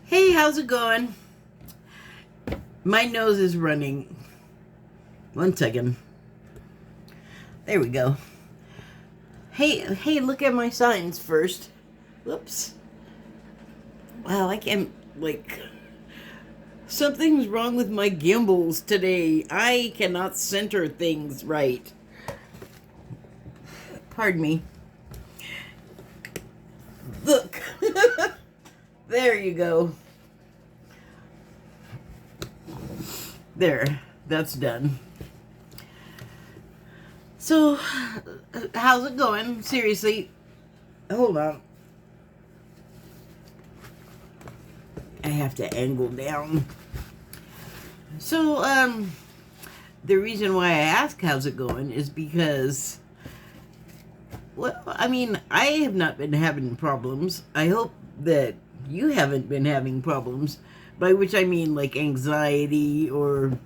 Hey, how's it going? My nose is running. 1 second. There we go. Hey, look at my signs first. Whoops. Wow, I can't, something's wrong with my gimbals today. I cannot center things right. Pardon me. Look. There you go. There, that's done. So, how's it going? Seriously, hold on. I have to angle down. So, the reason why I ask how's it going is because, well, I mean, I have not been having problems. I hope that you haven't been having problems, by which I mean like anxiety or,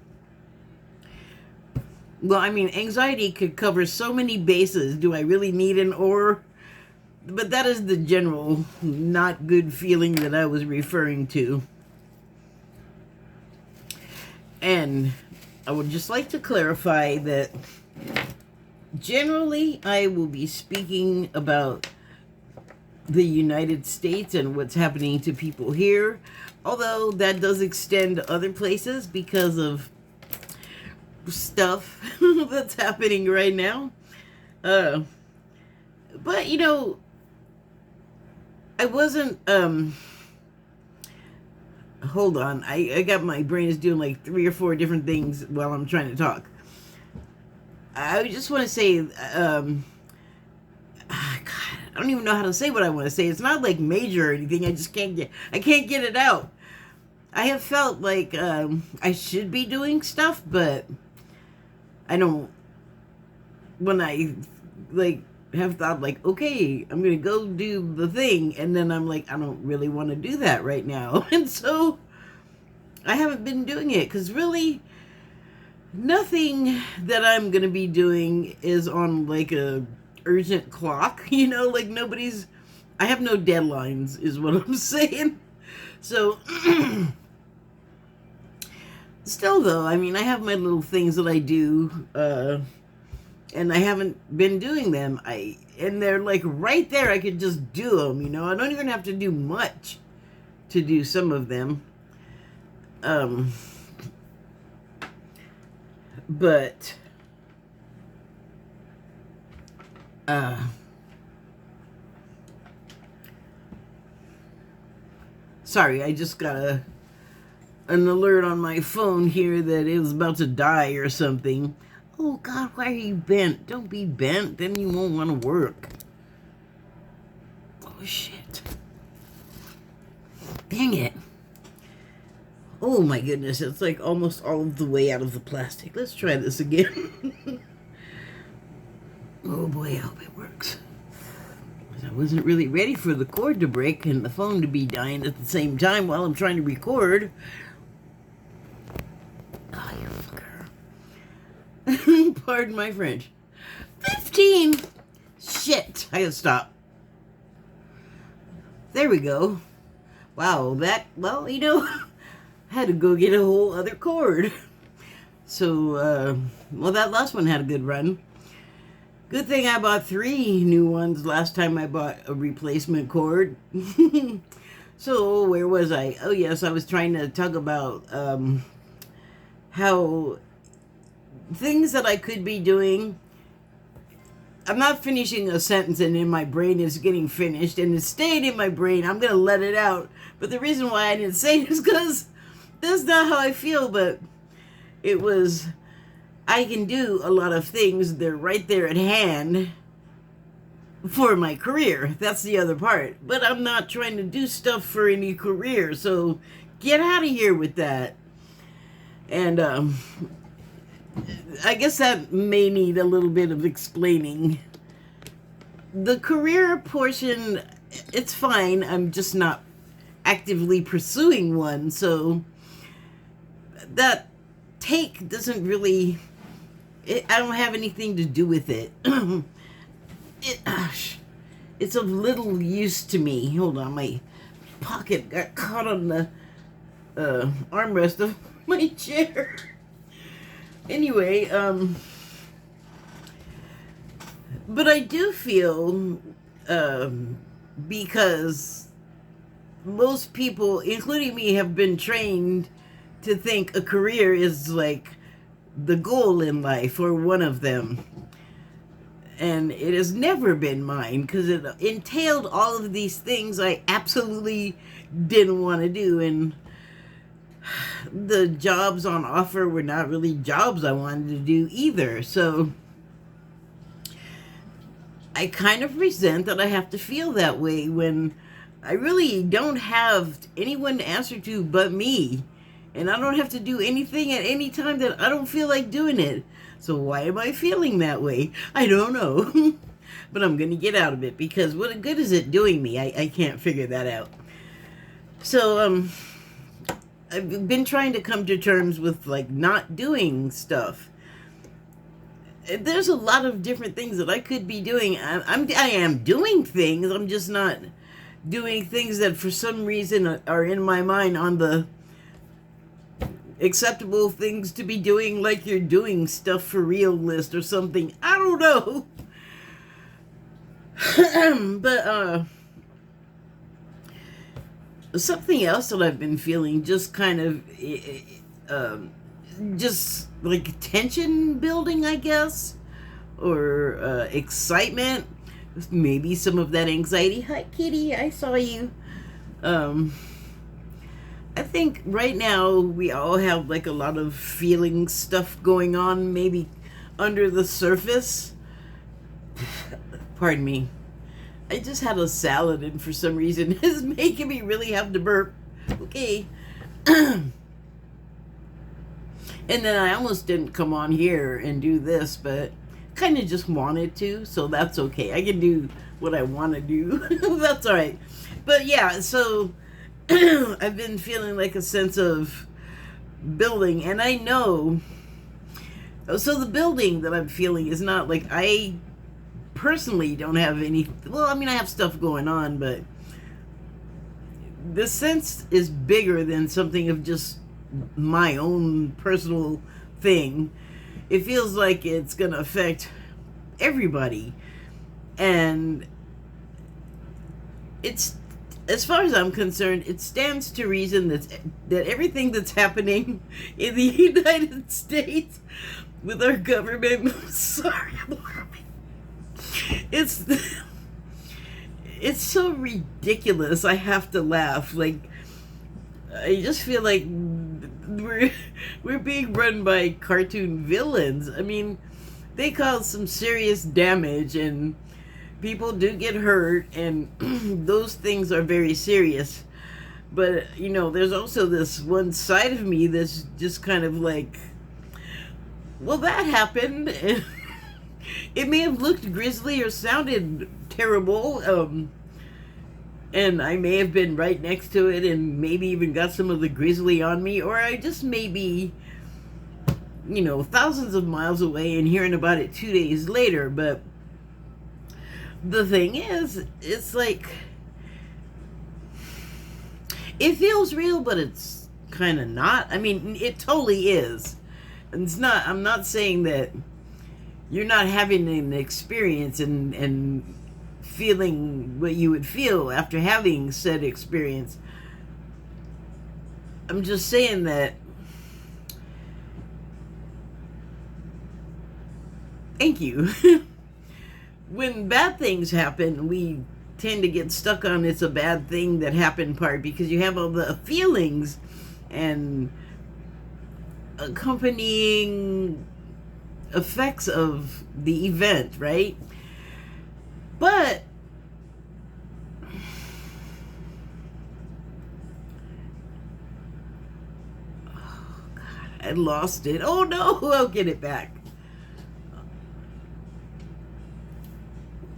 well, I mean, anxiety could cover so many bases. Do I really need an or? But that is the general not good feeling that I was referring to. And I would just like to clarify that generally I will be speaking about the United States and what's happening to people here, although that does extend to other places because of stuff that's happening right now. But you know, I wasn't hold on, I got, my brain is doing like 3 or 4 different things while I'm trying to talk. I just want to say God, I don't even know how to say what I want to say. It's not like major or anything. I can't get it out. I have felt like I should be doing stuff, but I don't. When I have thought like, okay, I'm gonna go do the thing, and then I'm like, I don't really want to do that right now, and so I haven't been doing it because really nothing that I'm gonna be doing is on like a urgent clock, like I have no deadlines is what I'm saying. So still though, I mean, I have my little things that I do, and I haven't been doing them. And they're like right there. I could just do them, I don't even have to do much to do some of them. But sorry, I just got an alert on my phone here that it was about to die or something. Oh God, why are you bent? Don't be bent, then you won't want to work. Oh shit. Dang it. Oh my goodness, it's like almost all of the way out of the plastic. Let's try this again. Oh boy, I hope it works. I wasn't really ready for the cord to break and the phone to be dying at the same time while I'm trying to record. Oh, you fucker. Pardon my French. 15! Shit, I gotta stop. There we go. Wow, well, I had to go get a whole other cord. So, well, that last one had a good run. Good thing I bought 3 new ones last time I bought a replacement cord. So, where was I? Oh, yes, I was trying to talk about how things that I could be doing. I'm not finishing a sentence and in my brain is getting finished and it's staying in my brain. I'm going to let it out. But the reason why I didn't say it is because that's not how I feel, but it was, I can do a lot of things. They're right there at hand for my career. That's the other part. But I'm not trying to do stuff for any career. So get out of here with that. And I guess that may need a little bit of explaining. The career portion, it's fine. I'm just not actively pursuing one. So that take doesn't really, I don't have anything to do with it. It's of little use to me. Hold on, my pocket got caught on the armrest of my chair. Anyway, but I do feel, because most people, including me, have been trained to think a career is like the goal in life, or one of them. And it has never been mine, because it entailed all of these things I absolutely didn't want to do. And the jobs on offer were not really jobs I wanted to do either. So I kind of resent that I have to feel that way when I really don't have anyone to answer to but me. And I don't have to do anything at any time that I don't feel like doing it. So why am I feeling that way? I don't know. But I'm going to get out of it, because what good is it doing me? I can't figure that out. So I've been trying to come to terms with like not doing stuff. There's a lot of different things that I could be doing. I am doing things. I'm just not doing things that for some reason are in my mind on the acceptable things to be doing, like you're doing stuff for real list or something. I don't know. But something else that I've been feeling, just kind of just like tension building, I guess, or excitement, maybe some of that anxiety. Hi kitty, I saw you. I think right now we all have like a lot of feeling stuff going on, maybe under the surface. Pardon me. I just had a salad, and for some reason it's making me really have to burp. Okay. And then I almost didn't come on here and do this, but kind of just wanted to, so that's okay. I can do what I want to do. That's all right. But yeah, so I've been feeling like a sense of building, and I know, so the building that I'm feeling is not like, I personally don't have any, well, I mean, I have stuff going on, but the sense is bigger than something of just my own personal thing. It feels like it's going to affect everybody, and it's, as far as I'm concerned, it stands to reason that everything that's happening in the United States with our government, sorry, it's so ridiculous. I have to laugh. Like, I just feel like we're being run by cartoon villains. I mean, they cause some serious damage, and people do get hurt, and those things are very serious. But, you know, there's also this one side of me that's just kind of like, well, that happened. It may have looked grisly or sounded terrible, and I may have been right next to it and maybe even got some of the grisly on me, or I just may be, you know, thousands of miles away and hearing about it 2 days later. But the thing is, it's like, it feels real, but it's kind of not. I mean, it totally is. And it's not, I'm not saying that you're not having an experience and feeling what you would feel after having said experience. I'm just saying that, thank you. When bad things happen, we tend to get stuck on it's a bad thing that happened part, because you have all the feelings and accompanying effects of the event, right? But oh God, I lost it. Oh no, I'll get it back.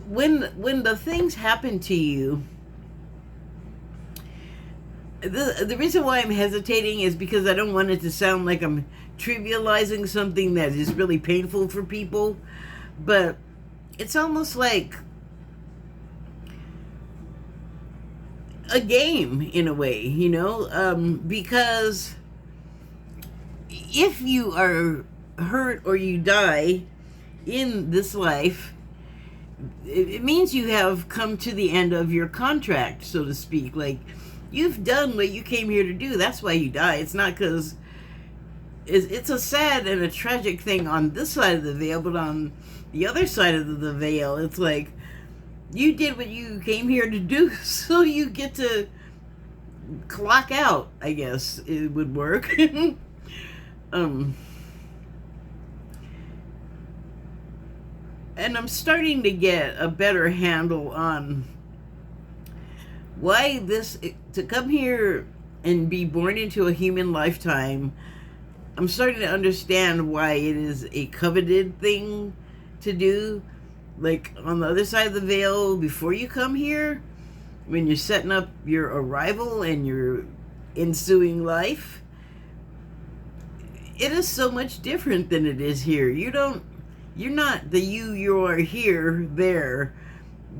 When the things happen to you, the reason why I'm hesitating is because I don't want it to sound like I'm trivializing something that is really painful for people, but it's almost like a game in a way, because if you are hurt or you die in this life, it means you have come to the end of your contract, so to speak. Like, you've done what you came here to do. That's why you die. It's not because it's a sad and a tragic thing on this side of the veil, but on the other side of the veil, it's like you did what you came here to do, so you get to clock out, I guess it would work. And I'm starting to get a better handle on why to come here and be born into a human lifetime. I'm starting to understand why it is a coveted thing to do. Like, on the other side of the veil, before you come here, when you're setting up your arrival and your ensuing life, it is so much different than it is here. You're not the you are here, there.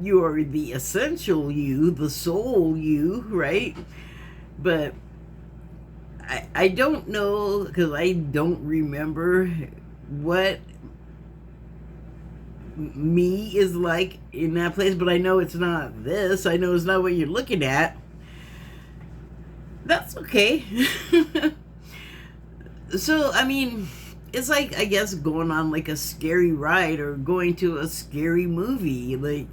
You are the essential you, the soul you, right? But I don't know, because I don't remember what me is like in that place, but I know it's not this. I know it's not what you're looking at. That's okay. So, I mean, it's like, I guess, going on like a scary ride or going to a scary movie. Like,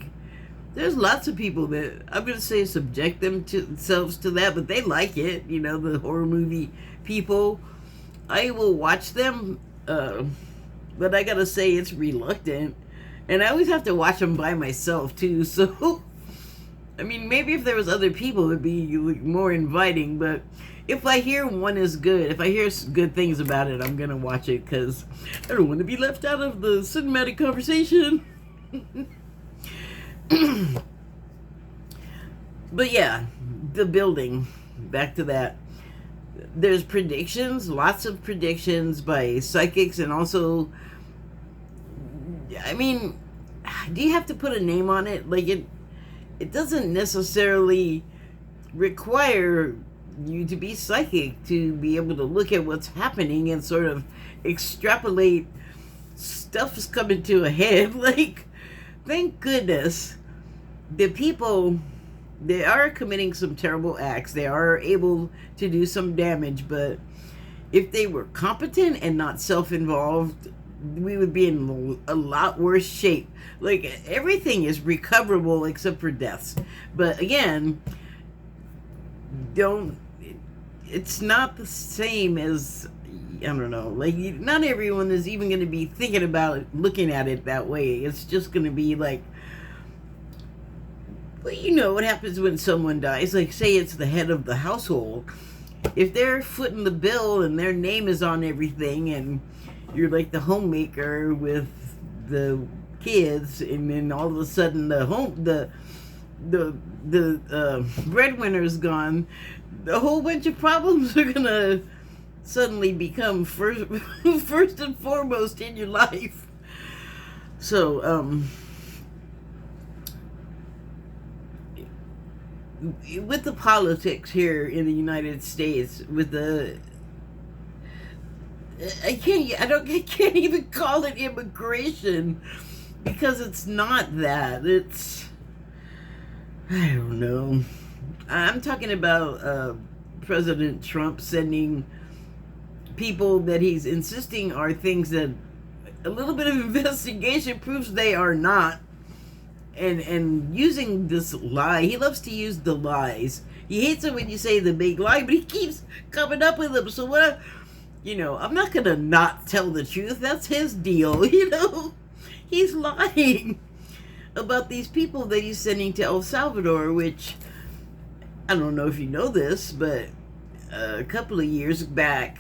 there's lots of people that, I'm going to say, subject themselves to that, but they like it, the horror movie people. I will watch them, but I got to say, it's reluctant. And I always have to watch them by myself, too, so, I mean, maybe if there was other people, it would be more inviting, but if I hear one is good, if I hear good things about it, I'm going to watch it, because I don't want to be left out of the cinematic conversation. But yeah, the building, back to that. There's predictions, lots of predictions by psychics, and also, I mean, do you have to put a name on it? Like, it doesn't necessarily require you to be psychic to be able to look at what's happening and sort of extrapolate stuff's coming to a head. Like, thank goodness the people, they are committing some terrible acts. They are able to do some damage, but if they were competent and not self-involved, we would be in a lot worse shape. Like, everything is recoverable except for deaths. But again, it's not the same as, I don't know, like, not everyone is even going to be thinking about it, looking at it that way. It's just going to be like, well, you know what happens when someone dies. Like, say it's the head of the household. If they're footing the bill and their name is on everything, and you're like the homemaker with the kids, and then all of a sudden the breadwinner's gone, a whole bunch of problems are gonna suddenly become first and foremost in your life. So, with the politics here in the United States, with I can't even call it immigration, because it's not that. It's, I don't know. I'm talking about President Trump sending people that he's insisting are things that a little bit of investigation proves they are not. And using this lie. He loves to use the lies. He hates it when you say the big lie, but he keeps coming up with them. So what, I'm not going to not tell the truth. That's his deal, He's lying about these people that he's sending to El Salvador, which, I don't know if you know this, but a couple of years back,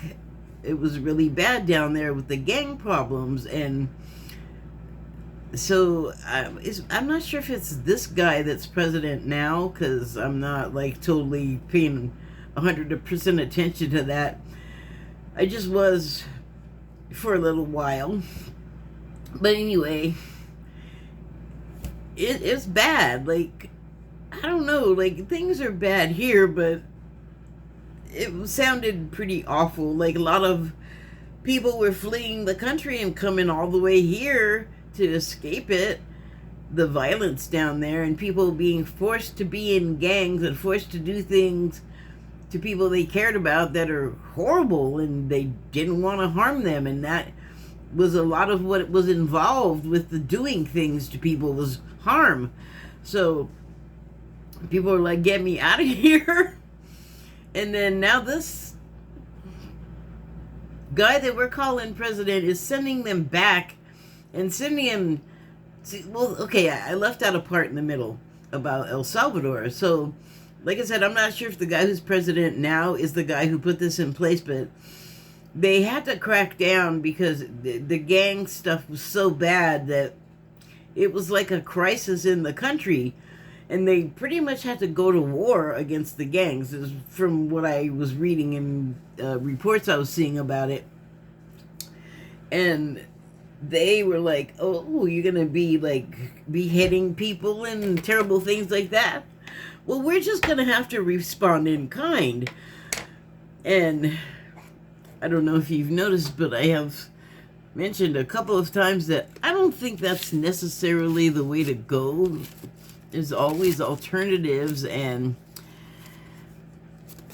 it was really bad down there with the gang problems. And so I'm not sure if it's this guy that's president now, because I'm not like totally paying 100% attention to that. I just was for a little while. But anyway, it's bad. Like, I don't know, like, things are bad here, but it sounded pretty awful. Like, a lot of people were fleeing the country and coming all the way here to escape it, the violence down there, and people being forced to be in gangs and forced to do things to people they cared about that are horrible, and they didn't want to harm them. And that was a lot of what was involved with the doing things to people, was harm. So people are like, get me out of here. And then now this guy that we're calling president is sending them back and sending him. Well, okay, I left out a part in the middle about El Salvador. So, like I said, I'm not sure if the guy who's president now is the guy who put this in place, but they had to crack down because the gang stuff was so bad that it was like a crisis in the country. And they pretty much had to go to war against the gangs, from what I was reading in reports I was seeing about it. And they were like, oh, you're going to be like beheading people and terrible things like that? Well, we're just going to have to respond in kind. And I don't know if you've noticed, but I have mentioned a couple of times that I don't think that's necessarily the way to go. There's always alternatives, and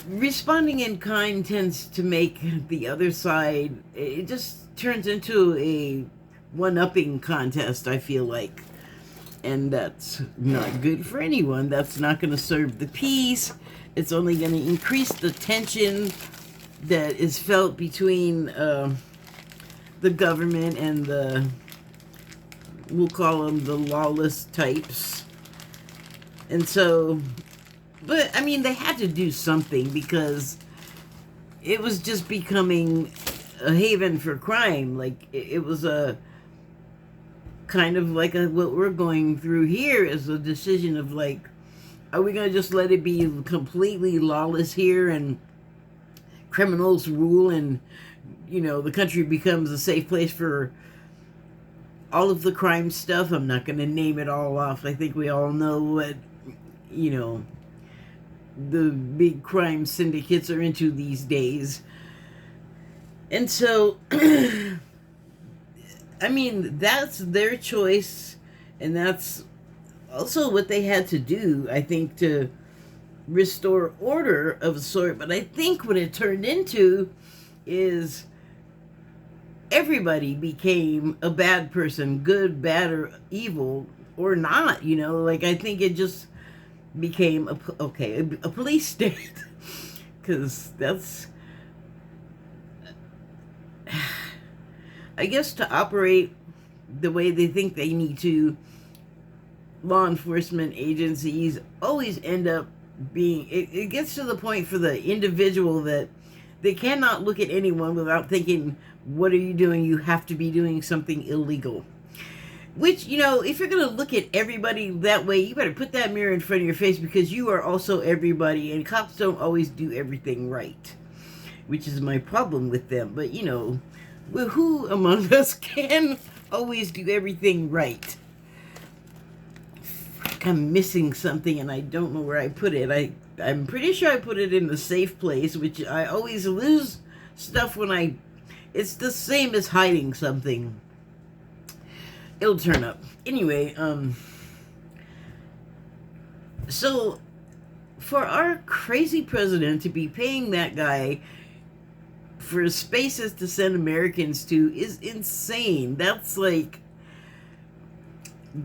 responding in kind tends to make the other side, it just turns into a one-upping contest, I feel like. And that's not good for anyone. That's not going to serve the peace. It's only going to increase the tension that is felt between the government and the, we'll call them the lawless types. And so, but I mean, they had to do something because it was just becoming a haven for crime. Like, it was a kind of like what we're going through here is a decision of like, are we going to just let it be completely lawless here and criminals rule, and, you know, the country becomes a safe place for all of the crime stuff? I'm not going to name it all off. I think we all know what, you know, the big crime syndicates are into these days. And so, I mean, that's their choice, and that's also what they had to do, I think, to restore order of a sort. But I think what it turned into is everybody became a bad person, good, bad, or evil, or not, you know. Like, I think it just became a police state, because that's, I guess, to operate the way they think they need to. Law enforcement agencies always end up being, it gets to the point for the individual that they cannot look at anyone without thinking, what are you doing? You have to be doing something illegal. Which, you know, if you're going to look at everybody that way, you better put that mirror in front of your face, because you are also everybody, and cops don't always do everything right, which is my problem with them. But, you know, well, who among us can always do everything right? I'm missing something, and I don't know where I put it. I'm pretty sure I put it in the safe place, which I always lose stuff when it's the same as hiding something. It'll turn up. Anyway, so for our crazy president to be paying that guy for spaces to send Americans to is insane. That's like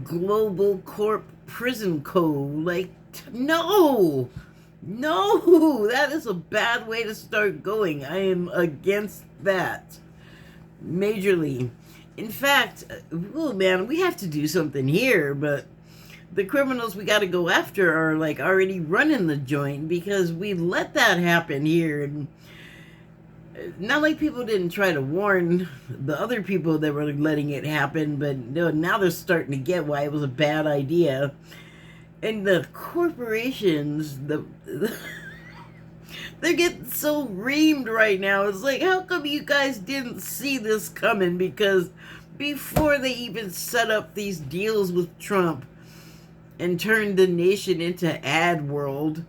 global corp prison code. Like, no, that is a bad way to start going. I am against that majorly. In fact, oh man, we have to do something here, but the criminals we got to go after are like already running the joint, because we let that happen here. And not like people didn't try to warn the other people that were letting it happen, but no, now they're starting to get why it was a bad idea. And the corporations, they're getting so reamed right now. It's like, how come you guys didn't see this coming? Because before they even set up these deals with Trump, and turned the nation into ad world,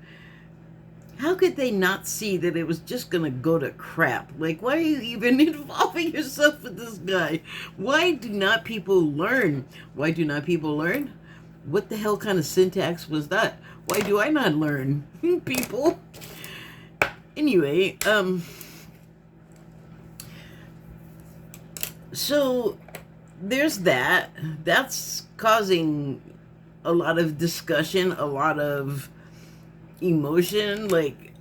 how could they not see that it was just going to go to crap? Like, why are you even involving yourself with this guy? Why do not people learn? Why do not people learn? What the hell kind of syntax was that? Why do I not learn? People. Anyway, so there's that. That's causing a lot of discussion, a lot of emotion, like,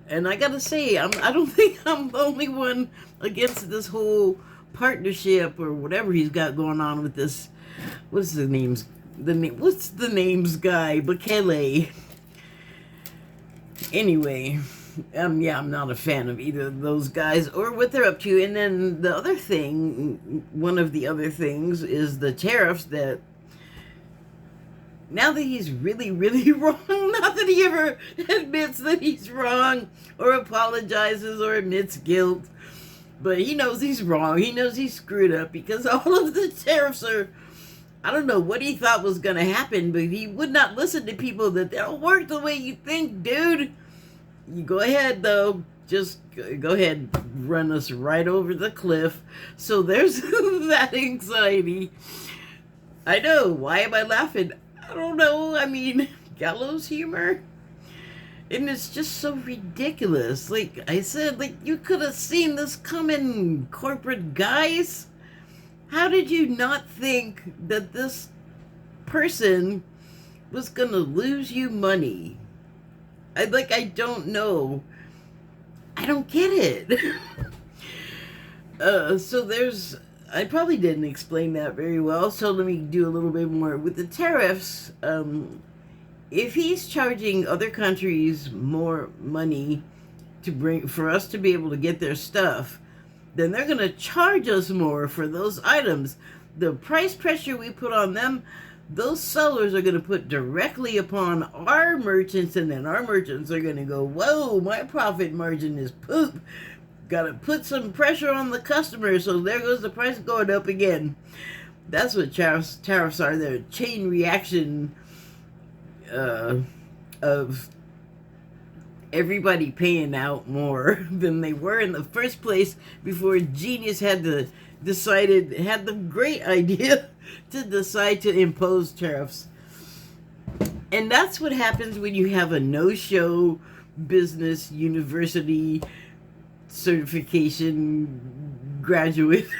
and I gotta say, I don't think I'm the only one against this whole partnership or whatever he's got going on with this. What's the names guy? Bekele. Anyway, yeah, I'm not a fan of either of those guys or what they're up to. And then the other thing, one of the other things, is the tariffs. That now that he's really, really wrong, not that he ever admits that he's wrong or apologizes or admits guilt, but he knows he's wrong. He knows he's screwed up because all of the tariffs are, I don't know what he thought was going to happen, but he would not listen to people that they don't work the way you think, dude. You go ahead, though. Just go ahead, run us right over the cliff. So there's that anxiety. I know. Why am I laughing? I don't know. I mean, gallows humor. And it's just so ridiculous. Like I said, like, you could have seen this coming, corporate guys. How did you not think that this person was going to lose you money? I don't know. I don't get it. So there's, I probably didn't explain that very well, so let me do a little bit more. With the tariffs, if he's charging other countries more money for us to be able to get their stuff, then they're going to charge us more for those items. The price pressure we put on them, those sellers are going to put directly upon our merchants, and then our merchants are going to go, whoa, my profit margin is poop. Got to put some pressure on the customer, so there goes the price going up again. That's what tariffs are. They're a chain reaction of everybody paying out more than they were in the first place before genius had the great idea to decide to impose tariffs. And that's what happens when you have a no-show business university certification graduation.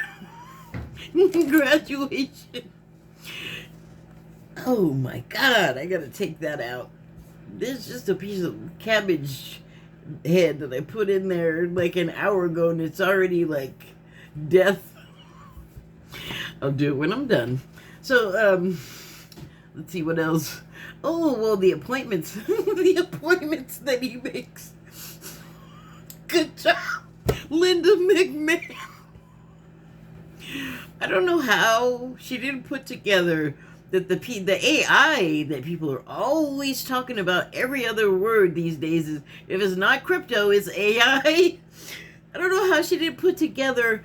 Oh my God, I gotta take that out. There's just a piece of cabbage head that I put in there like an hour ago, and it's already like death. I'll do it when I'm done. So, let's see what else. Oh, well, the appointments. The appointments that he makes. Good job, Linda McMahon. I don't know how she didn't put together that the AI that people are always talking about, every other word these days is, if it's not crypto, it's AI. I don't know how she didn't put together,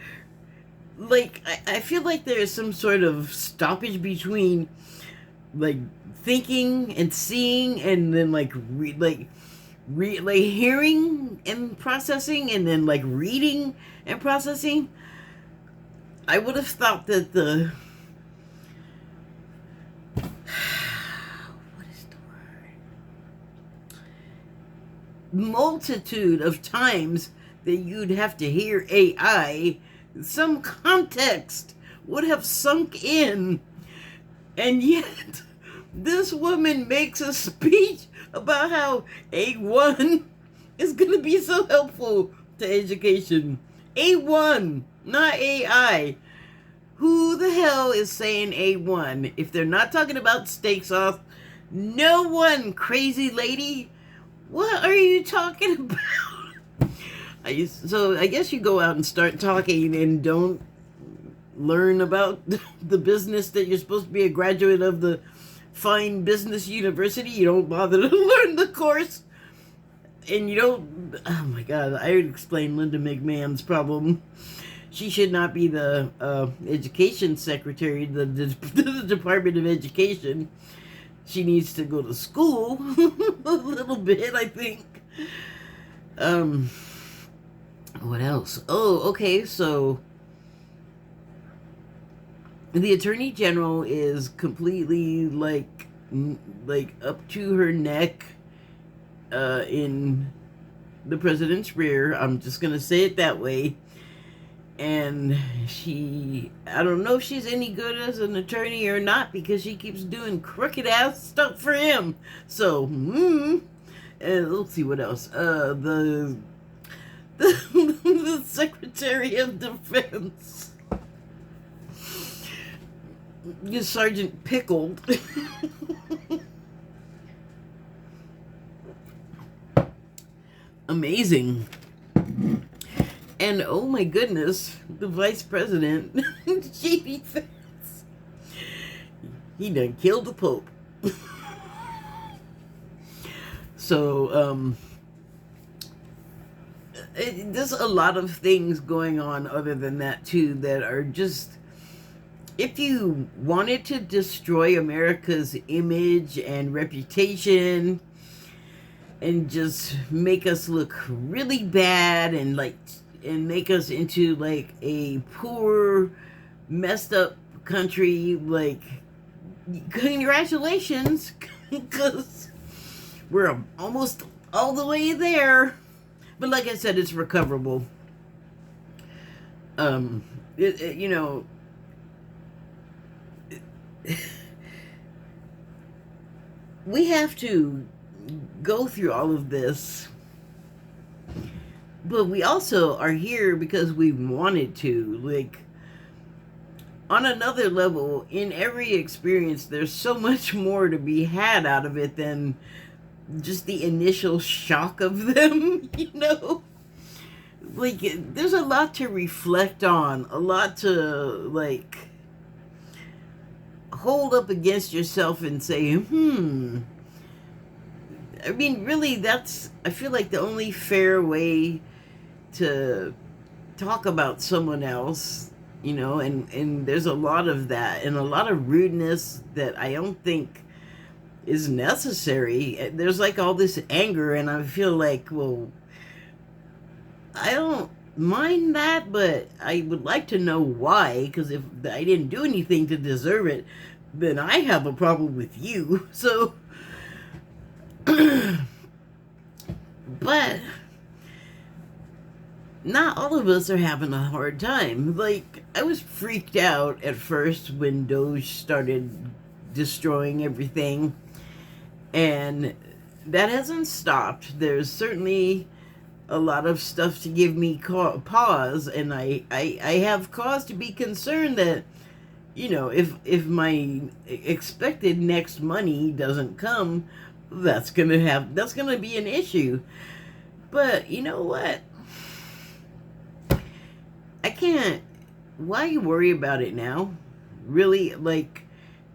like, I feel like there is some sort of stoppage between, like, thinking and seeing, and then, like, hearing and processing, and then, like, reading and processing. I would have thought that the multitude of times that you'd have to hear AI, some context would have sunk in. And yet, this woman makes a speech about how A1 is going to be so helpful to education. A1, not AI. Who the hell is saying A1? If they're not talking about steak sauce, no one, crazy lady. What are you talking about? So I guess you go out and start talking and don't learn about the business that you're supposed to be a graduate of the fine business university. You don't bother to learn the course. And you don't... Oh my God, I would explain Linda McMahon's problem. She should not be the education secretary, the Department of Education. she needs to go to school a little bit, I think. What else? Oh, okay, so the Attorney General is completely like up to her neck in the president's rear. I'm just gonna say it that way. And I don't know if she's any good as an attorney or not, because she keeps doing crooked ass stuff for him. So, and let's see what else. The Secretary of Defense, Sergeant Pickled. Amazing. And oh my goodness, the Vice President, J.D. Vance, he done killed the Pope. So, there's a lot of things going on other than that too that are just, if you wanted to destroy America's image and reputation and just make us look really bad and make us into like a poor, messed up country, like, congratulations, because we're almost all the way there. But like I said, it's recoverable. You know, we have to go through all of this, but we also are here because we wanted to. Like, on another level, in every experience, there's so much more to be had out of it than just the initial shock of them, you know? Like, there's a lot to reflect on, a lot to, like, hold up against yourself and say, I mean, really, that's, I feel like, the only fair way to talk about someone else, you know, and there's a lot of that, and a lot of rudeness that I don't think is necessary. There's like all this anger, and I feel like, well, I don't mind that, but I would like to know why, because if I didn't do anything to deserve it, then I have a problem with you. So, but not all of us are having a hard time. Like, I was freaked out at first when Doge started destroying everything, and that hasn't stopped. There's certainly a lot of stuff to give me pause, and I have cause to be concerned that, you know, if my expected next money doesn't come, that's gonna be an issue. But you know what? I can't. Why worry about it now? Really, like,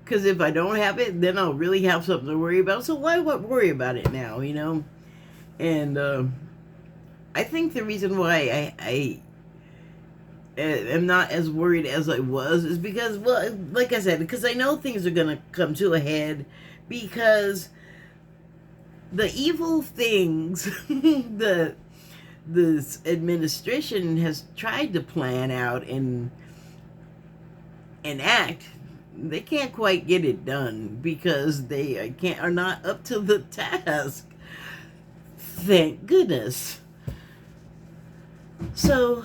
because if I don't have it, then I'll really have something to worry about. So why worry about it now, you know? And I think the reason why I am not as worried as I was is because, well, like I said, because I know things are going to come to a head, because the evil things that this administration has tried to plan out and enact, they can't quite get it done because they are not up to the task. Thank goodness. So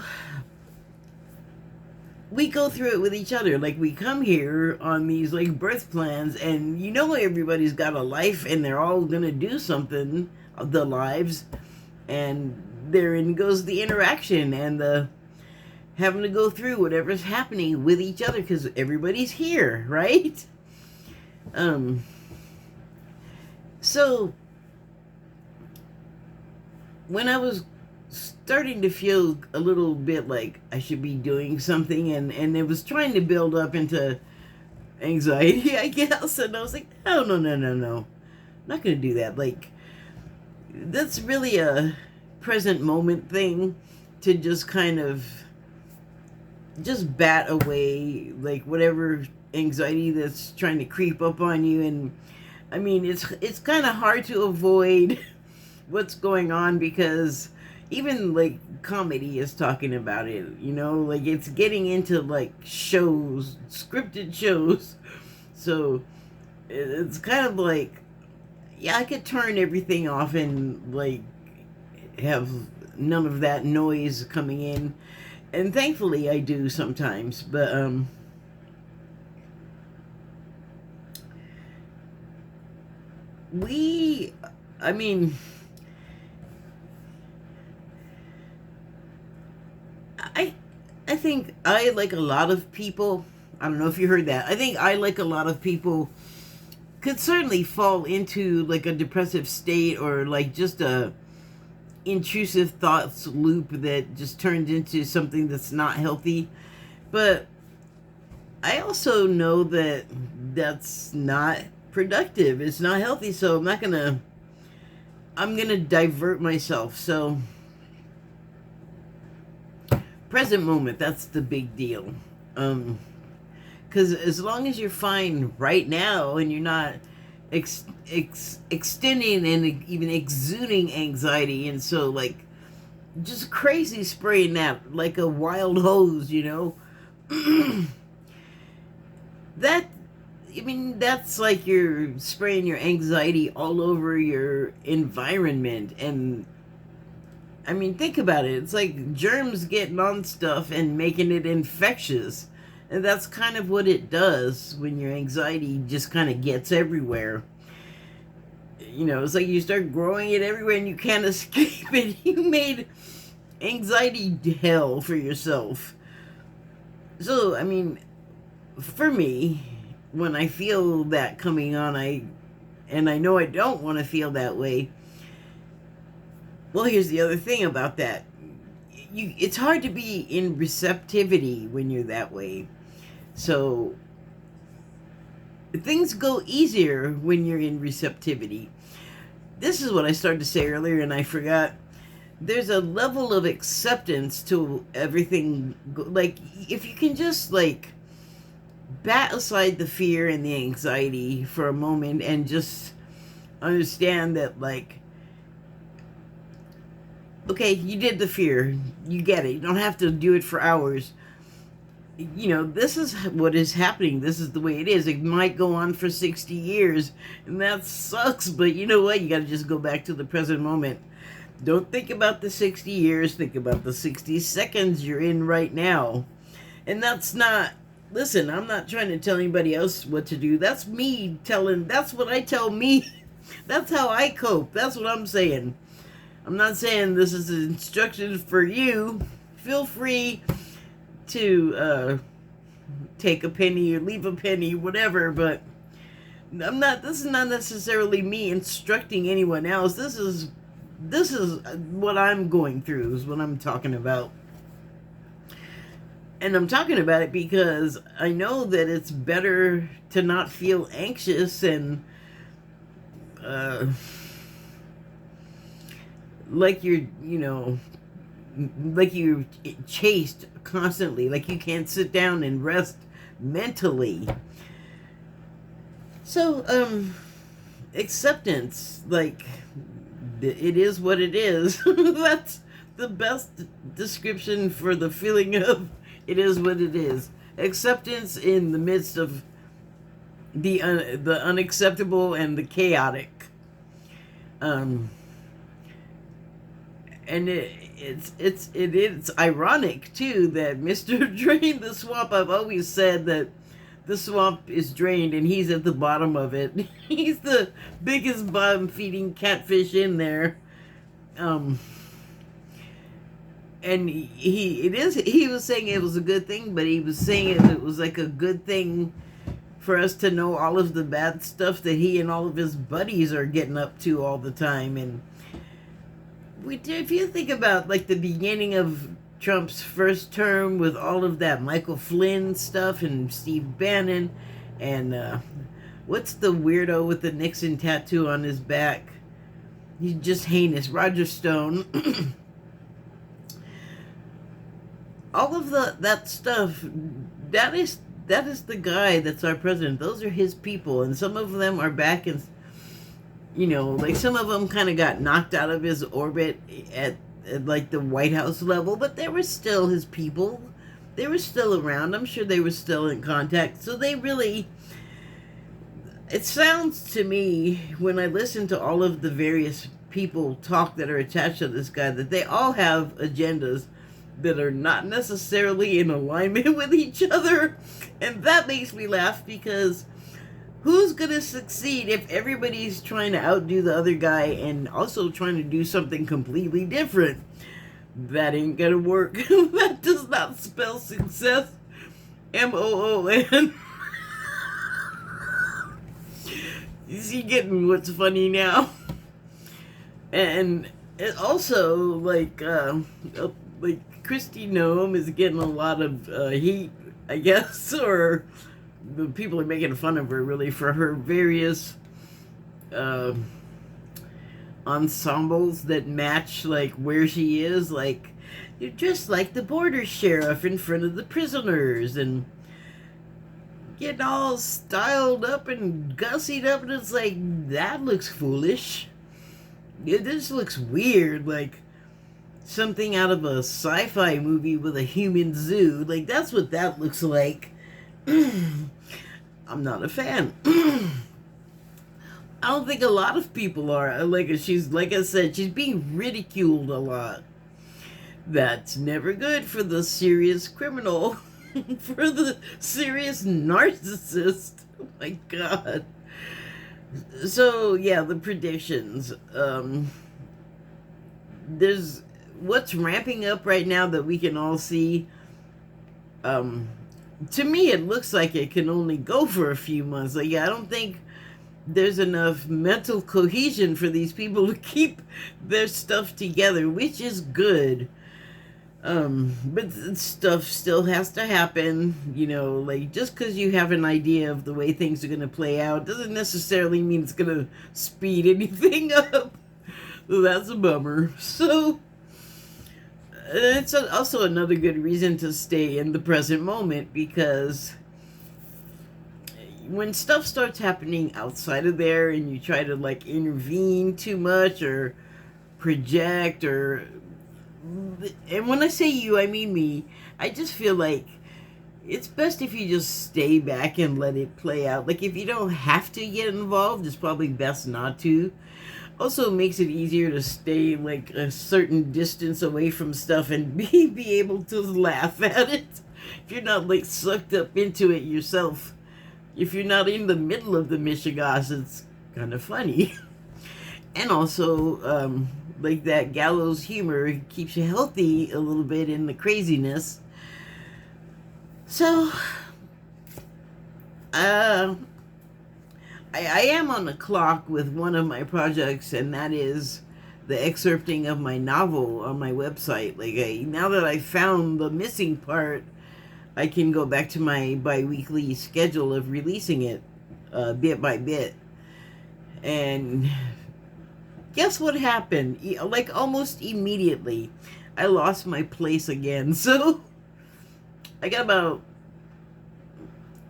we go through it with each other. Like, we come here on these like birth plans, and you know everybody's got a life and they're all gonna do something of the lives, and therein goes the interaction and the having to go through whatever's happening with each other because everybody's here, right? So when I was starting to feel a little bit like I should be doing something, and it was trying to build up into anxiety, I guess, and I was like, oh, no, I'm not gonna do that. Like, that's really a present moment thing, to just kind of just bat away like whatever anxiety that's trying to creep up on you. And I mean, it's kind of hard to avoid what's going on, because even like comedy is talking about it, like it's getting into like shows, scripted shows. So it's kind of like, yeah, I could turn everything off and like have none of that noise coming in, and thankfully I do sometimes. But we I mean, I I think I, like a lot of people, I don't know if you heard that. I think I, like a lot of people, could certainly fall into like a depressive state, or like just a intrusive thoughts loop that just turned into something that's not healthy. But I also know that that's not productive. It's not healthy, so I'm gonna divert myself. So present moment, that's the big deal. Because as long as you're fine right now and you're not extending and even exuding anxiety, and so like just crazy spraying that like a wild hose, that, I mean, that's like you're spraying your anxiety all over your environment. And I mean, think about it. It's like germs getting on stuff and making it infectious. And that's kind of what it does when your anxiety just kind of gets everywhere. It's like you start growing it everywhere and you can't escape it. You made anxiety hell for yourself. So, I mean, for me, when I feel that coming on, and I know I don't want to feel that way. Well, here's the other thing about that. It's hard to be in receptivity when you're that way. So things go easier when you're in receptivity. This is what I started to say earlier and I forgot. There's a level of acceptance to everything. Like, if you can just like bat aside the fear and the anxiety for a moment and just understand that, like, okay, you did the fear, you get it, you don't have to do it for hours. This is what is happening, this is the way it is. It might go on for 60 years and that sucks, but you know what, you got to just go back to the present moment. Don't think about the 60 years, think about the 60 seconds you're in right now. And that's not, listen, I'm not trying to tell anybody else what to do. That's me telling, that's what I tell me. That's how I cope. That's what I'm saying. I'm not saying this is instructions for you. Feel free to take a penny or leave a penny, whatever, but this is not necessarily me instructing anyone else. This is what I'm going through, is what I'm talking about. And I'm talking about it because I know that it's better to not feel anxious and like like you're chased constantly, like you can't sit down and rest mentally. So acceptance, like, it is what it is. That's the best description for the feeling of it is what it is. Acceptance in the midst of the unacceptable and the chaotic. And it's ironic too that Mr. Drain the Swamp, I've always said that the swamp is drained and he's at the bottom of it. He's the biggest bottom feeding catfish in there. And he was saying it was a good thing, but he was saying it was like a good thing for us to know all of the bad stuff that he and all of his buddies are getting up to all the time. And if you think about like the beginning of Trump's first term with all of that Michael Flynn stuff and Steve Bannon and what's the weirdo with the Nixon tattoo on his back? He's just heinous. Roger Stone. All of that stuff, that is the guy that's our president. Those are his people, and some of them are back in you know, like some of them kind of got knocked out of his orbit at like the White House level, but they were still his people. They were still around. I'm sure they were still in contact. So they really, it sounds to me when I listen to all of the various people talk that are attached to this guy that they all have agendas that are not necessarily in alignment with each other. And that makes me laugh because who's going to succeed if everybody's trying to outdo the other guy and also trying to do something completely different? That ain't going to work. That does not spell success. MOON. Is he getting what's funny now? And it also, like Kristi Noem is getting a lot of heat, I guess, or the people are making fun of her really for her various ensembles that match like where she is. Like, you're just like the border sheriff in front of the prisoners and getting all styled up and gussied up, and it's like, that looks foolish. This looks weird, like something out of a sci-fi movie with a human zoo. Like, that's what that looks like. I'm not a fan. I don't think a lot of people are. Like I said, she's being ridiculed a lot. That's never good for the serious criminal. For the serious narcissist. Oh my god. So yeah, the predictions. There's what's ramping up right now that we can all see. To me, it looks like it can only go for a few months. Like, I don't think there's enough mental cohesion for these people to keep their stuff together, which is good. But stuff still has to happen, you know, like just because you have an idea of the way things are going to play out doesn't necessarily mean it's going to speed anything up. That's a bummer. So, it's also another good reason to stay in the present moment, because when stuff starts happening outside of there and you try to like intervene too much or project or, and when I say you, I mean me, I just feel like it's best if you just stay back and let it play out. Like, if you don't have to get involved, it's probably best not to. Also makes it easier to stay like a certain distance away from stuff and be able to laugh at it. If you're not like sucked up into it yourself. If you're not in the middle of the mishigas, it's kind of funny. And also, like that gallows humor keeps you healthy a little bit in the craziness. So, I am on the clock with one of my projects, and that is the excerpting of my novel on my website. Like, now that I found the missing part, I can go back to my bi-weekly schedule of releasing it bit by bit. And guess what happened? Like, almost immediately, I lost my place again. So, I got about,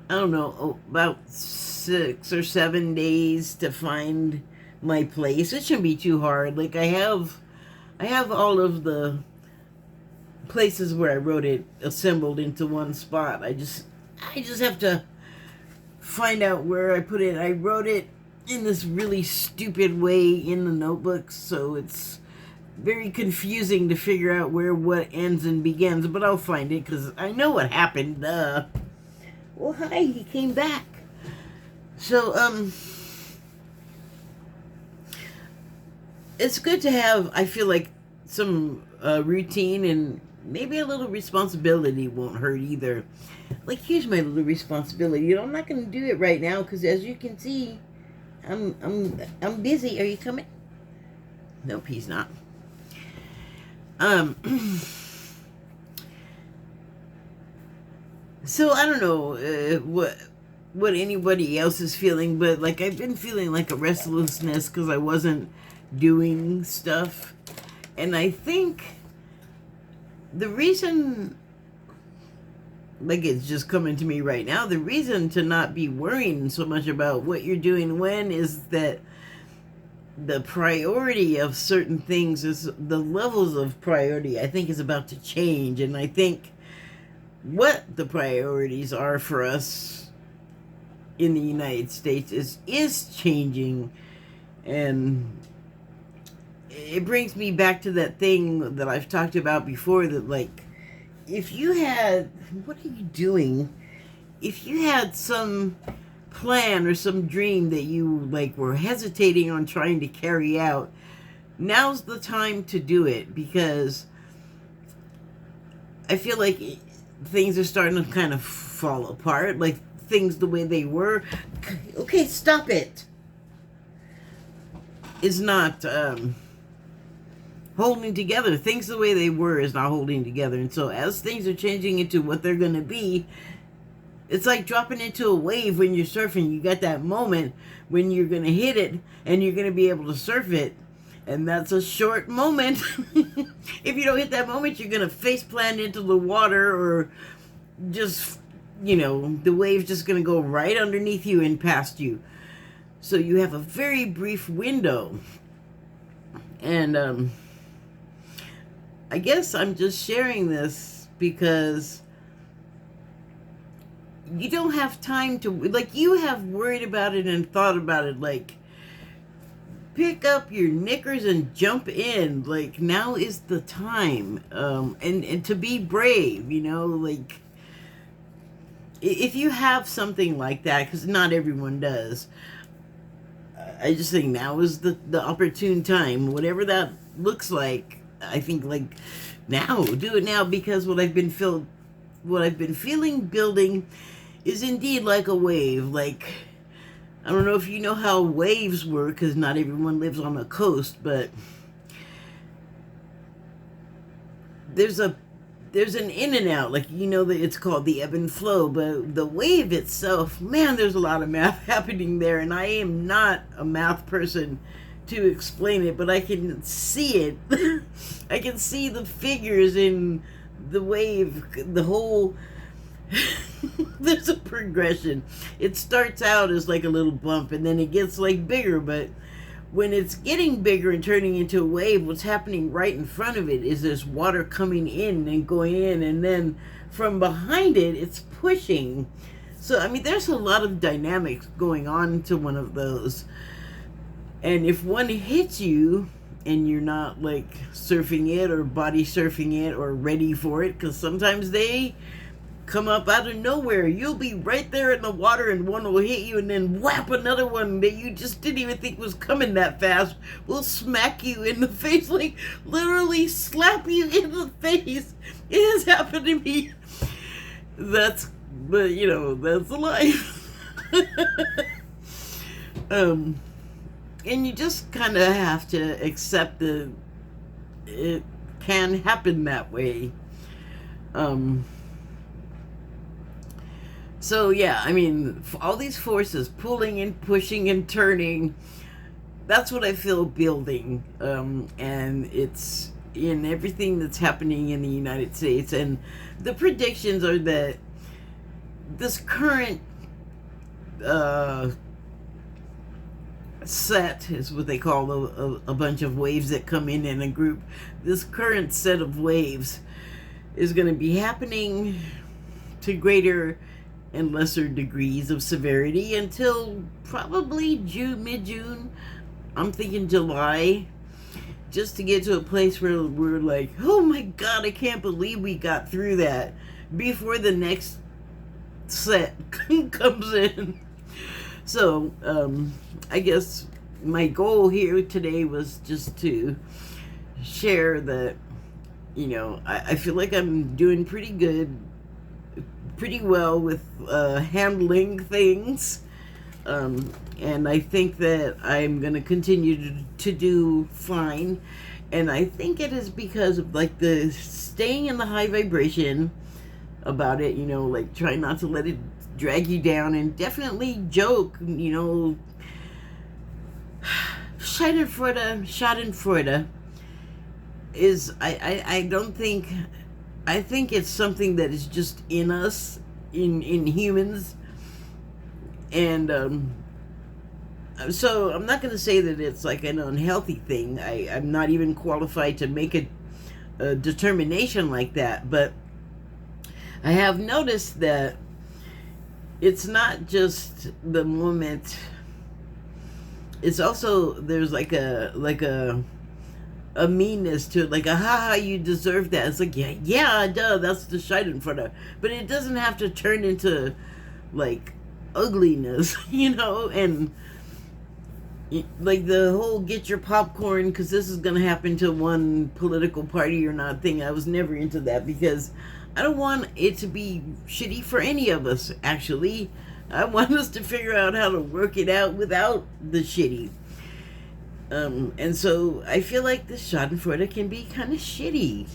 I don't know, about 6 or 7 days to find my place. It shouldn't be too hard. Like, I have all of the places where I wrote it assembled into one spot. I just have to find out where I put it. I wrote it in this really stupid way in the notebooks, so it's very confusing to figure out where what ends and begins, but I'll find it because I know what happened. Well, hi, he came back. So, it's good to have, I feel like, some routine, and maybe a little responsibility won't hurt either. Like, here's my little responsibility. You know, I'm not going to do it right now because, as you can see, I'm busy. Are you coming? Nope, he's not. So I don't know what anybody else is feeling, but like, I've been feeling like a restlessness because I wasn't doing stuff, and I think the reason, like, it's just coming to me right now, the reason to not be worrying so much about what you're doing when is that the priority of certain things is the levels of priority, I think, is about to change. And I think what the priorities are for us in the United States is changing. And it brings me back to that thing that I've talked about before, that like, if you had, what are you doing? If you had some plan or some dream that you like were hesitating on trying to carry out, now's the time to do it, because I feel like things are starting to kind of fall apart, like things the way they were. Okay, stop it. Is not holding together. Things the way they were is not holding together. And so as things are changing into what they're going to be, it's like dropping into a wave when you're surfing. You got that moment when you're going to hit it and you're going to be able to surf it. And that's a short moment. If you don't hit that moment, you're going to face plant into the water, or just, the wave's just going to go right underneath you and past you. So you have a very brief window. And I guess I'm just sharing this because you don't have time to, like, you have worried about it and thought about it, like, pick up your knickers and jump in. Like, now is the time. And to be brave, like, if you have something like that, because not everyone does, I just think now is the opportune time, whatever that looks like. I think, like, now, do it now, because what I've been feeling building is indeed like a wave. Like, I don't know if you know how waves work, because not everyone lives on the coast, but there's an in and out, like, that it's called the ebb and flow. But the wave itself, man, there's a lot of math happening there, and I am not a math person to explain it, but I can see it. I can see the figures in the wave, the whole there's a progression. It starts out as like a little bump, and then it gets like bigger, but when it's getting bigger and turning into a wave, what's happening right in front of it is there's water coming in and going in, and then from behind it, it's pushing. So, I mean, there's a lot of dynamics going on to one of those. And if one hits you and you're not like surfing it or body surfing it or ready for it, because sometimes they come up out of nowhere. You'll be right there in the water and one will hit you, and then whap, another one that you just didn't even think was coming that fast will smack you in the face, like literally slap you in the face. It has happened to me. That's life. And you just kind of have to accept that it can happen that way. So yeah, I mean, all these forces pulling and pushing and turning, that's what I feel building. And it's in everything that's happening in the United States. And the predictions are that this current set is what they call a bunch of waves that come in a group. This current set of waves is going to be happening to greater and lesser degrees of severity until probably mid-June. I'm thinking July, just to get to a place where we're like, oh my God, I can't believe we got through that, before the next set comes in. So, I guess my goal here today was just to share that, I feel like I'm doing pretty well with handling things, and I think that I'm going to continue to do fine. And I think it is because of like the staying in the high vibration about it, like try not to let it drag you down, and definitely joke, Schadenfreude is, I think it's something that is just in us, in humans. And So I'm not going to say that it's like an unhealthy thing. I'm not even qualified to make a determination like that, but I have noticed that it's not just the moment. It's also, there's like a meanness to it, like a haha, you deserve that. It's like, yeah, duh, that's the Schadenfreude. But it doesn't have to turn into like ugliness, and like the whole get your popcorn because this is going to happen to one political party or not thing. I was never into that because I don't want it to be shitty for any of us, actually. I want us to figure out how to work it out without the shitty. And so I feel like the Schadenfreude can be kind of shitty.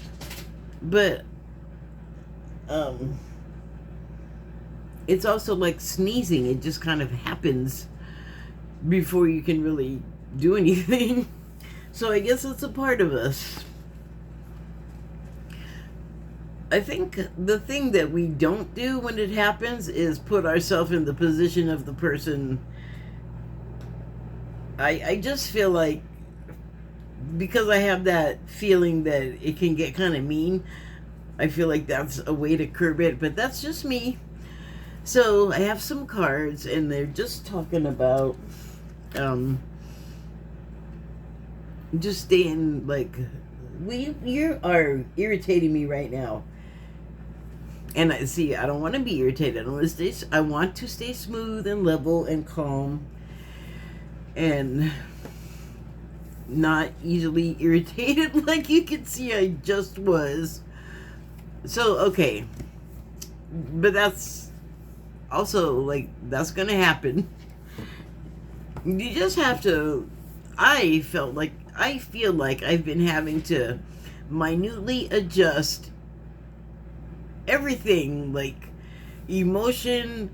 But it's also like sneezing. It just kind of happens before you can really do anything. So I guess it's a part of us. I think the thing that we don't do when it happens is put ourselves in the position of the person. I just feel like, because I have that feeling that it can get kind of mean, I feel like that's a way to curb it, but that's just me. So I have some cards, and they're just talking about just staying, like, you are irritating me right now. And I don't want to be irritated. I want to stay smooth and level and calm and not easily irritated like you can see I just was. So, okay. But that's also, like, that's going to happen. You just have to, I feel like I've been having to minutely adjust everything, like emotion,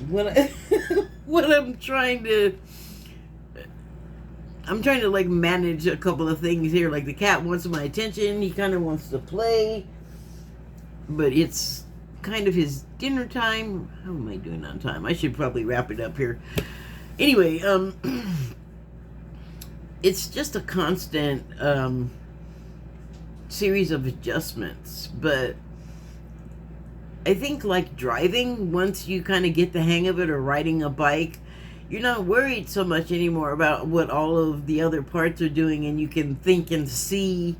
what what I'm trying to like manage a couple of things here. Like the cat wants my attention, he kind of wants to play, but it's kind of his dinner time. How am I doing on time? I should probably wrap it up here. Anyway, it's just a constant series of adjustments. But I think, like driving, once you kind of get the hang of it, or riding a bike, you're not worried so much anymore about what all of the other parts are doing, and you can think and see,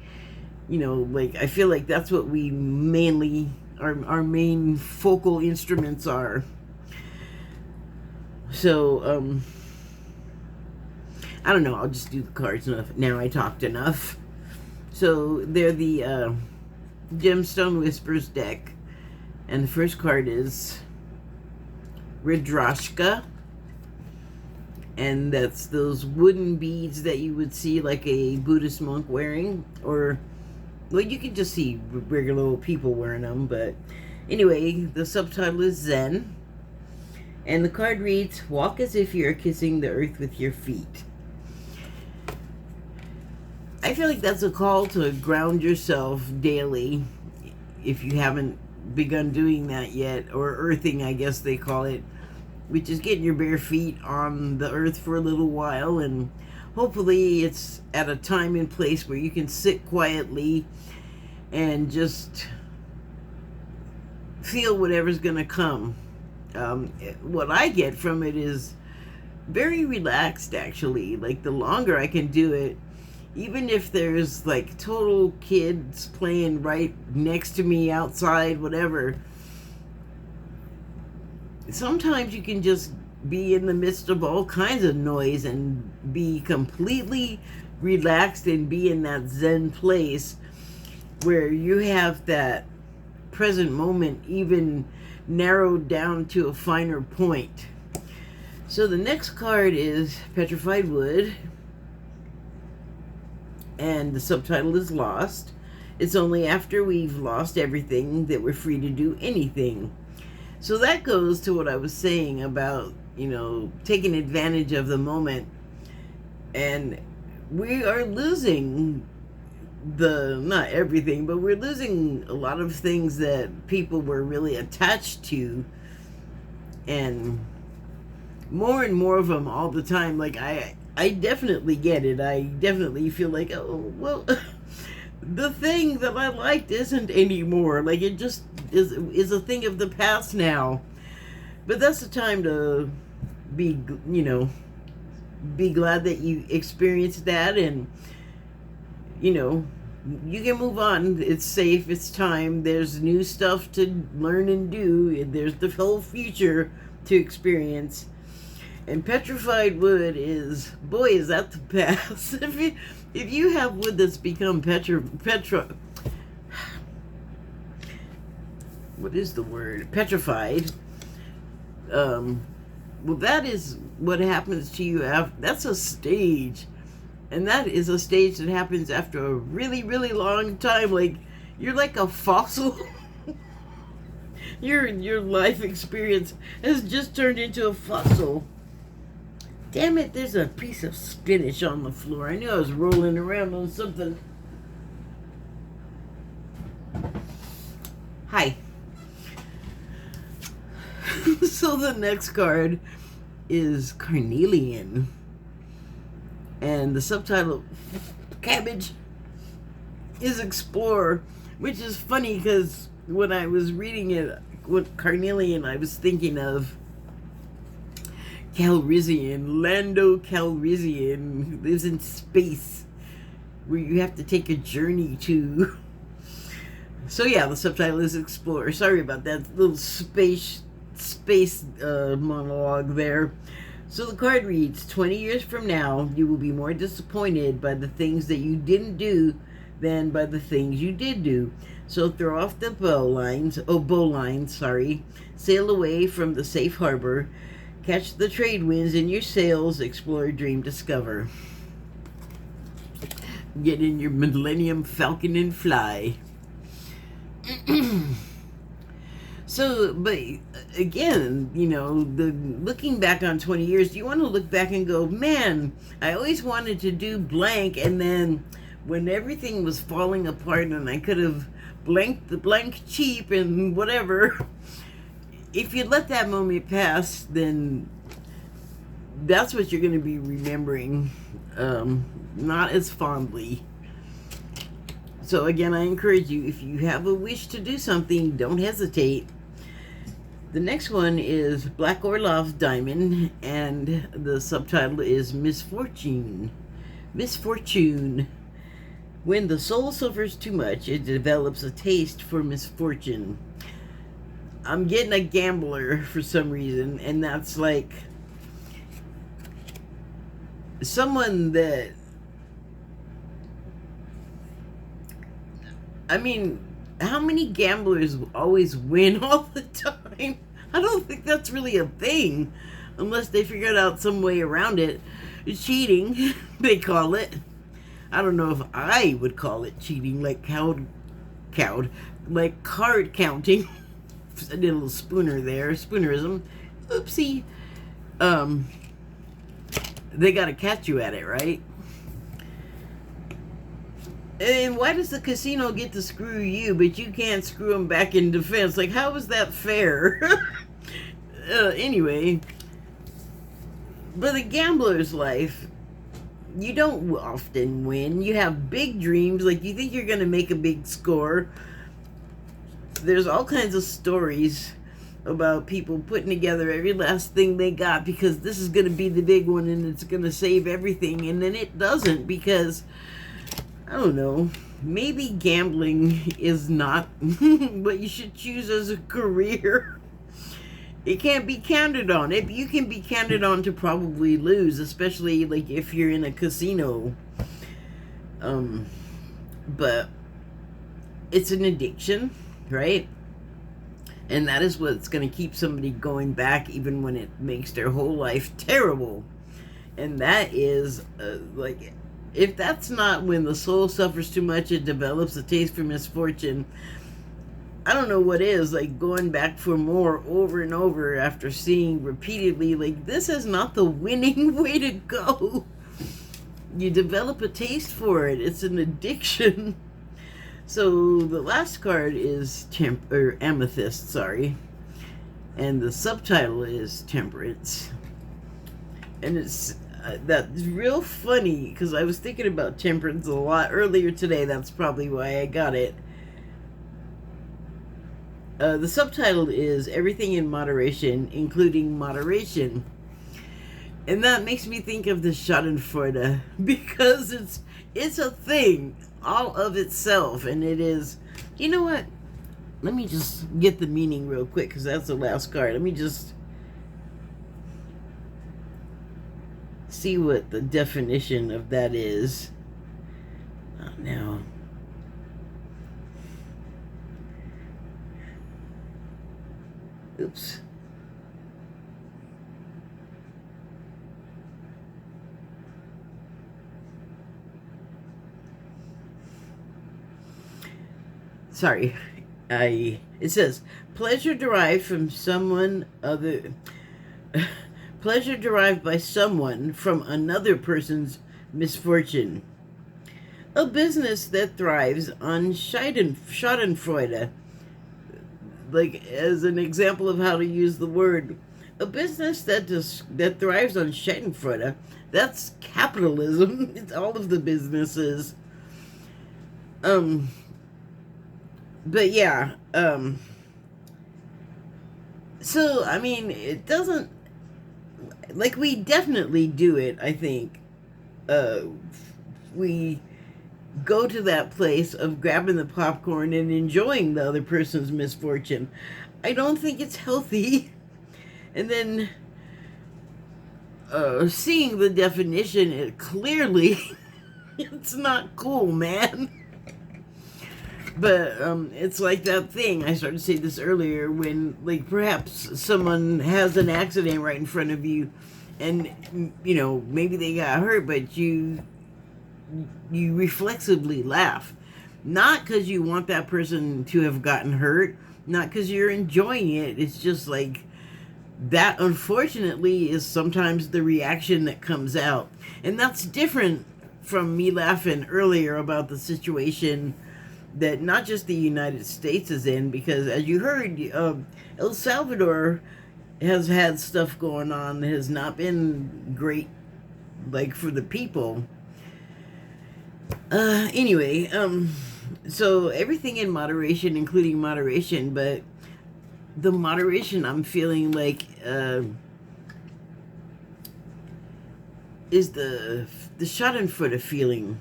like, I feel like that's what we mainly, our main focal instruments are. So, I don't know, I'll just do the cards enough. Now I talked enough. So, they're the Gemstone Whispers deck. And the first card is Rudrashka. And that's those wooden beads that you would see like a Buddhist monk wearing. Or, well, you can just see regular little people wearing them. But anyway, the subtitle is Zen. And the card reads, walk as if you're kissing the earth with your feet. I feel like that's a call to ground yourself daily, if you haven't begun doing that yet, or earthing, I guess they call it, which is getting your bare feet on the earth for a little while, and hopefully it's at a time and place where you can sit quietly and just feel whatever's gonna come. What I get from it is very relaxed, actually. Like, the longer I can do it, even if there's like total kids playing right next to me outside, whatever, sometimes you can just be in the midst of all kinds of noise and be completely relaxed and be in that Zen place where you have that present moment even narrowed down to a finer point. So the next card is Petrified Wood. And the subtitle is Lost. It's only after we've lost everything that we're free to do anything. So that goes to what I was saying about, taking advantage of the moment. And we are losing not everything, but we're losing a lot of things that people were really attached to. And more and more of them all the time. Like I definitely get it. I definitely feel like, oh well, the thing that I liked isn't anymore. Like it just is a thing of the past now. But that's the time to be, be glad that you experienced that, and you know, you can move on. It's safe. It's time. There's new stuff to learn and do. There's the whole future to experience. And petrified wood is, boy, is that the past. If you have wood that's become what is the word? Petrified. Well, that is what happens to you after. That's a stage, and that is a stage that happens after a really, really long time. Like you're like a fossil. Your life experience has just turned into a fossil. Damn it, there's a piece of spinach on the floor. I knew I was rolling around on something. Hi. So the next card is Carnelian. And the subtitle, Cabbage, is Explorer. Which is funny because when I was reading it with Carnelian, I was thinking of Calrissian, Lando Calrissian, who lives in space, where you have to take a journey to. So yeah, the subtitle is Explorer. Sorry about that little space monologue there. So the card reads, 20 years from now, you will be more disappointed by the things that you didn't do than by the things you did do. So throw off the bowlines, sail away from the safe harbor, catch the trade winds in your sails, explore, dream, discover. Get in your Millennium Falcon and fly. So, but again, the looking back on 20 years, you want to look back and go, man, I always wanted to do blank, and then when everything was falling apart and I could have blanked the blank cheap and whatever, if you let that moment pass, then that's what you're going to be remembering, not as fondly. So again, I encourage you, if you have a wish to do something, don't hesitate. The next one is Black Orlov's Diamond, and the subtitle is Misfortune. Misfortune. When the soul suffers too much, it develops a taste for misfortune. I'm getting a gambler for some reason, and that's like someone that, I mean, how many gamblers always win all the time? I don't think that's really a thing, unless they figured out some way around it. Cheating, they call it. I don't know if I would call it cheating, like like card counting. I did a little spooner there, spoonerism. Oopsie. They gotta catch you at it, right? And why does the casino get to screw you, but you can't screw them back in defense? Like, how is that fair? Anyway, but a gambler's life, you don't often win. You have big dreams, like you think you're going to make a big score. There's all kinds of stories about people putting together every last thing they got because this is going to be the big one and it's going to save everything, and then it doesn't because, I don't know, maybe gambling is not what you should choose as a career. It can't be counted on. You can be counted on to probably lose, especially like if you're in a casino. But it's an addiction, right? And that is what's going to keep somebody going back even when it makes their whole life terrible. And that is like, if that's not when the soul suffers too much, it develops a taste for misfortune. I don't know what is, like going back for more over and over after seeing repeatedly, like this is not the winning way to go. You develop a taste for it. It's an addiction. So the last card is Amethyst, and the subtitle is Temperance. And it's that's real funny because I was thinking about temperance a lot earlier today. That's probably why I got it. The subtitle is Everything in Moderation, Including Moderation. And that makes me think of the Schadenfreude because it's a thing all of itself, and it is. You know what? Let me just get the meaning real quick because that's the last card. Let me just see what the definition of that is. Oh, now. Oops. Sorry. It says pleasure derived from someone other pleasure derived by someone from another person's misfortune. A business that thrives on Schadenfreude. Like, as an example of how to use the word, a business that thrives on Schadenfreude, that's capitalism. It's all of the businesses. But yeah, so, I mean, it doesn't, like, we definitely do it, I think. We go to that place of grabbing the popcorn and enjoying the other person's misfortune. I don't think it's healthy. And then, seeing the definition, it clearly, it's not cool, man. But it's like that thing, I started to say this earlier, when, like, perhaps someone has an accident right in front of you, and, you know, maybe they got hurt, but you reflexively laugh. Not because you want that person to have gotten hurt, not because you're enjoying it. It's just like, that unfortunately is sometimes the reaction that comes out. And that's different from me laughing earlier about the situation that not just the United States is in, because as you heard, El Salvador has had stuff going on that has not been great, like, for the people. Anyway, so everything in moderation, including moderation, but the moderation I'm feeling like is the Schadenfreude feeling.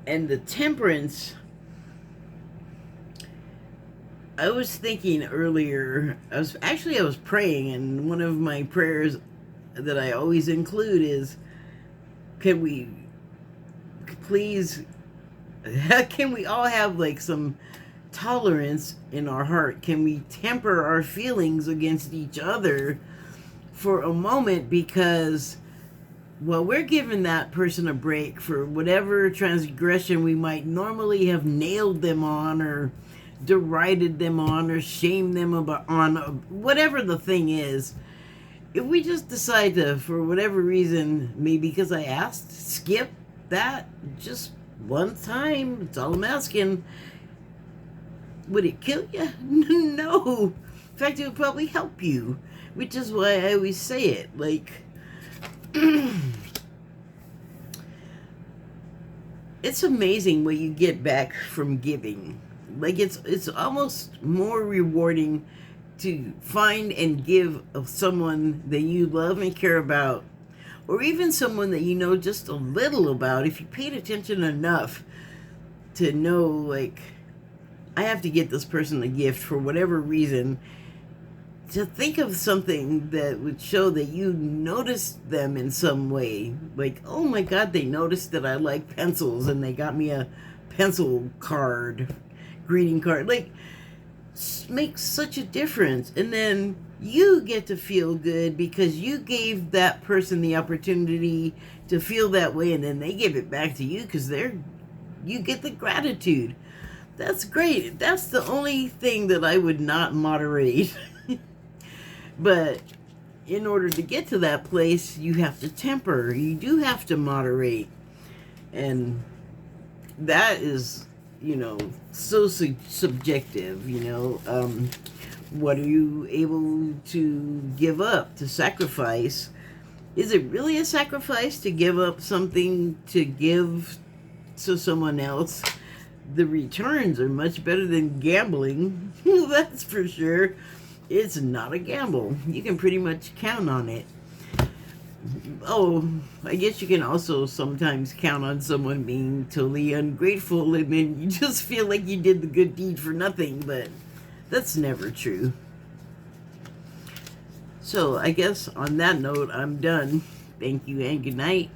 And the temperance, I was thinking earlier, I was praying, and one of my prayers that I always include is, can we please, can we all have, like, some tolerance in our heart? Can we temper our feelings against each other for a moment? Because, well, we're giving that person a break for whatever transgression we might normally have nailed them on, or derided them on, or shamed them on, whatever the thing is. If we just decide to, for whatever reason, maybe because I asked, skip that just one time, that's all I'm asking, would it kill you? No. In fact, it would probably help you, which is why I always say it. Like, it's amazing what you get back from giving. Like, it's almost more rewarding to find and give of someone that you love and care about, or even someone that you know just a little about, if you paid attention enough to know, like, I have to get this person a gift for whatever reason, to think of something that would show that you noticed them in some way. Like, oh my God, they noticed that I like pencils and they got me a pencil card, greeting card. Like, makes such a difference. And then you get to feel good because you gave that person the opportunity to feel that way, and then they give it back to you because you get the gratitude. That's great. That's the only thing that I would not moderate. But in order to get to that place, you have to temper. You do have to moderate. And that is, so subjective, What are you able to give up, to sacrifice? Is it really a sacrifice to give up something to give to someone else? The returns are much better than gambling. That's for sure. It's not a gamble. You can pretty much count on it. Oh, I guess you can also sometimes count on someone being totally ungrateful, and then you just feel like you did the good deed for nothing, but that's never true. So I guess on that note, I'm done. Thank you and good night.